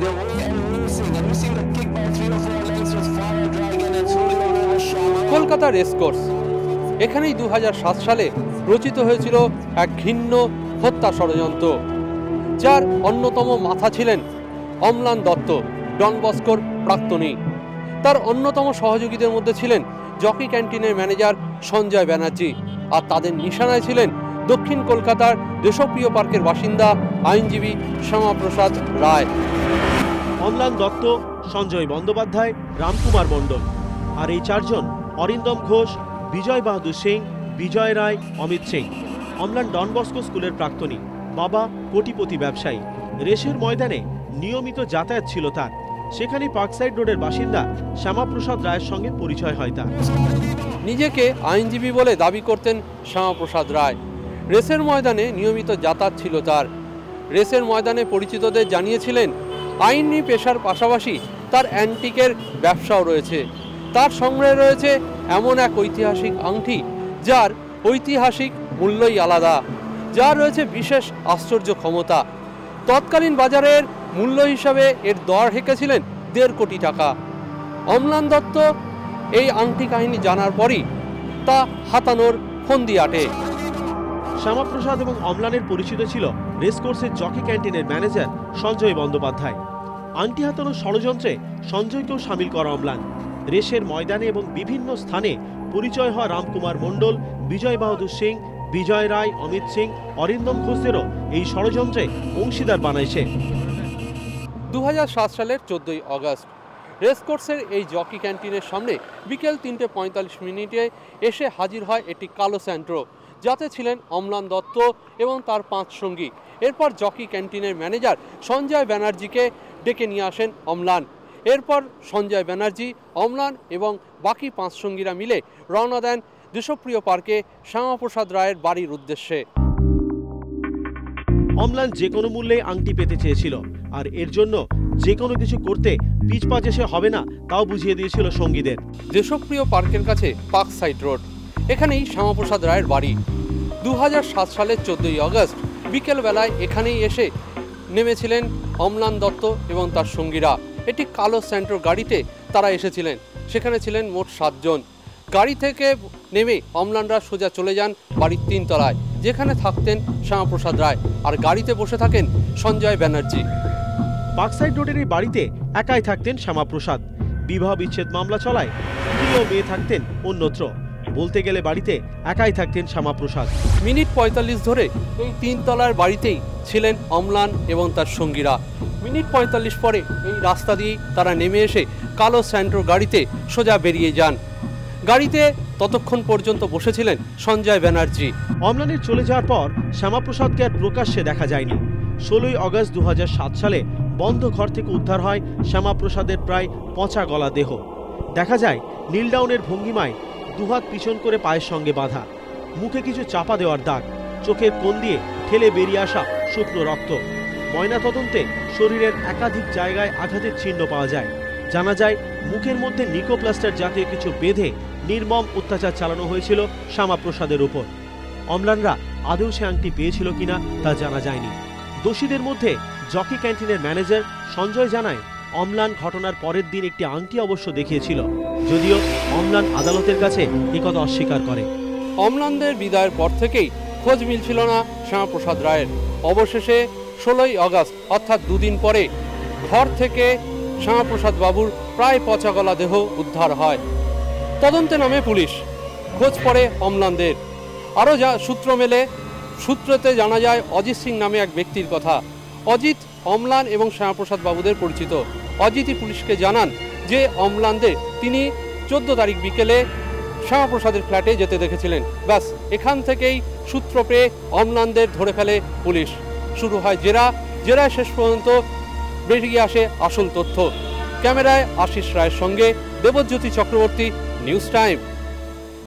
They're way and missing the kick by 3 or 4 lengths was Fire Dragon and slowly over Shama. Kolkata racecourse, এখানেই 2007 সালে রচিত হয়েছিল এক ঘৃণ্য হত্যা ষড়যন্ত্র, যার অন্যতম মাথা ছিলেন অম্লান দত্ত, ডন বস্কোর প্রাক্তনী। তার অন্যতম সহযোগীদের মধ্যে ছিলেন জকি ক্যান্টিনের ম্যানেজার সঞ্জয় ব্যানার্জি, আর তাদের নিশানায় ছিলেন দক্ষিণ কলকাতার দেশপ্রিয় পার্কের বাসিন্দা আইনজীবী শ্যামাপ্রসাদ রায়। অম্লান দত্ত, সঞ্জয় বন্দ্যোপাধ্যায়, রামকুমার মণ্ডল, আর এই চারজন অরিন্দম ঘোষ, বিজয় বাহাদুর সিং, বিজয় রায়, অমিত সিং। অম্লান ডন বস্কো স্কুলের প্রাক্তনী, বাবা কোটিপতি ব্যবসায়ী। রেসের ময়দানে নিয়মিত যাতায়াত ছিল তার। সেখানে পার্কসাইড রোডের বাসিন্দা শ্যামাপ্রসাদ রায়ের সঙ্গে পরিচয় হয় তার। নিজেকে আইনজীবী বলে দাবি করতেন শ্যামাপ্রসাদ রায়। রেসের ময়দানে নিয়মিত যাতায়াত ছিল তার। রেসের ময়দানে পরিচিতদের জানিয়েছিলেন আইনি পেশার পাশাপাশি তার অ্যান্টিকের ব্যবসাও রয়েছে। তার সংগ্রহে রয়েছে এমন এক ঐতিহাসিক আংটি যার ঐতিহাসিক মূল্যই আলাদা, যার রয়েছে বিশেষ আশ্চর্য ক্ষমতা। তৎকালীন বাজারের মূল্য হিসাবে এর দর হেঁকেছিলেন 1.5 কোটি টাকা। অম্লান দত্ত এই আংটি কাহিনী জানার পরই তা হাতানোর ফন্দি আটে। শ্যামাপ্রসাদ এবং অম্লানের পরিচিত ছিল রেসকোর্সের জকি ক্যান্টিনের ম্যানেজার সঞ্জয় বন্দ্যোপাধ্যায়। আংটি হাতানোর ষড়যন্ত্রে সঞ্জয়কেও সামিল করা অম্লান। রেসের ময়দানে এবং বিভিন্ন স্থানে পরিচয় হয় রামকুমার মণ্ডল, বিজয় বাহাদুর সিং, বিজয় রায়, অমিত সিং, অরিন্দম ঘোষদেরও এই ষড়যন্ত্রে অংশীদার বানাইছে। 2007 সালের 14ই আগস্ট রেসকোর্সের এই জকি ক্যান্টিনের সামনে বিকেল 3:45 এসে হাজির হয় একটি কালো স্যান্ট্রো, যাতে ছিলেন অম্লান দত্ত এবং তার 5 সঙ্গী। এরপর জকি ক্যান্টিনের ম্যানেজার সঞ্জয় ব্যানার্জিকে ডেকে নিয়ে আসেন অম্লান। এরপর সঞ্জয় ব্যানার্জি, অম্লান এবং বাকি 5 সঙ্গীরা মিলে রওনা দেন দেশপ্রিয় পার্কে শ্যামাপ্রসাদ রায়ের বাড়ির উদ্দেশ্যে। অম্লান যে কোনো মূল্যে আংটি পেতে চেয়েছিল, আর এর জন্য যে কোনো কিছু করতে পিছপা যে হবে না তাও বুঝিয়ে দিয়েছিল সঙ্গীদের। দেশপ্রিয় পার্কের কাছে পার্কসাইড রোড, এখানেই শ্যামাপ্রসাদ রায়ের বাড়ি। 2007 সালের 14ই আগস্ট বিকেলবেলায় এখানেই এসে নেমেছিলেন অম্লান দত্ত এবং তার সঙ্গীরা। একটি কালো স্যান্ট্রো গাড়িতে তারা এসেছিলেন। সেখানে ছিলেন মোট 7 জন। গাড়ি থেকে নেমে অম্লানরা সোজা চলে যান বাড়ির 3 তলায়, যেখানে থাকতেন শ্যামাপ্রসাদ রায়, আর গাড়িতে বসে থাকেন সঞ্জয় ব্যানার্জি। পার্কসাইড রোডের এই বাড়িতে একাই থাকতেন শ্যামাপ্রসাদ। বিবাহ বিচ্ছেদ মামলা চলায় স্ত্রী ও মেয়ে থাকতেন অন্যত্র। বলতে গেলে বাড়িতে একাই থাকতেন শ্যামাপ্রসাদ। মিনিট 45 ধরে এই 3 তলার বাড়িতেই ছিলেন অম্লান এবং তার সঙ্গীরা। মিনিট 45 পরে এই রাস্তা দিয়েই তারা নেমে এসে কালো স্যান্ট্রো গাড়িতে সোজা বেরিয়ে যান। গাড়িতে ততক্ষণ পর্যন্ত বসেছিলেন সঞ্জয় ব্যানার্জি। অম্লানের চলে যাওয়ার পর শ্যামাপ্রসাদকে আর প্রকাশ্যে দেখা যায়নি। 16ই আগস্ট 2007 সালে বন্ধ ঘর থেকে উদ্ধার হয় শ্যামাপ্রসাদের প্রায় পচা গলা দেহ। দেখা যায় নীলডাউনের ভঙ্গিমায় দুহাত পিছন করে পায়ের সঙ্গে বাঁধা, মুখে কিছু চাপা দেওয়ার দাগ, চোখের কোণ দিয়ে ঠেলে বেরিয়ে আসা শুকনো রক্ত। ময়নাতদন্তে শরীরের একাধিক জায়গায় আঘাতের চিহ্ন পাওয়া যায়। জানা যায় মুখের মধ্যে নিকোপ্লাস্টার জাতীয় কিছু বেঁধে নির্মম অত্যাচার চালানো হয়েছিল শ্যামাপ্রসাদের উপর। অম্লানরা আদৌ সে আংটি পেয়েছিল কিনা তা জানা যায়নি। দোষীদের মধ্যে জকি ক্যান্টিনের ম্যানেজার সঞ্জয় জানায় অম্লান ঘটনার পরের দিন একটি আংটি অবশ্য দেখিয়েছিল, যদিও অম্লান আদালতের কাছে একথা অস্বীকার করে। অম্লানদের বিদায়ের পর থেকেই খোঁজ মিলছিল না শ্যামাপ্রসাদ রায়ের। অবশেষে 16ই আগস্ট অর্থাৎ 2 দিন পরে ঘর থেকে শ্যামাপ্রসাদ বাবুর প্রায় পচা গলা দেহ উদ্ধার হয়। তদন্তে নামে পুলিশ। খোঁজ পড়ে অম্লানদের। আরও যা সূত্র মেলে, সূত্রতে জানা যায় অজিত সিং নামে এক ব্যক্তির কথা। অজিত অম্লান এবং শ্যামাপ্রসাদ বাবুদের পরিচিত। অজিতই পুলিশকে জানান যে অম্লানদের তিনি 14 তারিখ বিকেলে শ্যামাপ্রসাদের ফ্ল্যাটে যেতে দেখেছিলেন। ব্যাস, এখান থেকেই সূত্র পেয়ে অম্লানদের ধরে ফেলে পুলিশ। শুরু হয় জেরায় শেষ পর্যন্ত বেরিয়ে আসে আসল তথ্য। ক্যামেরায় আশিস রায়ের সঙ্গে দেবজ্যোতি চক্রবর্তী, নিউজ টাইম।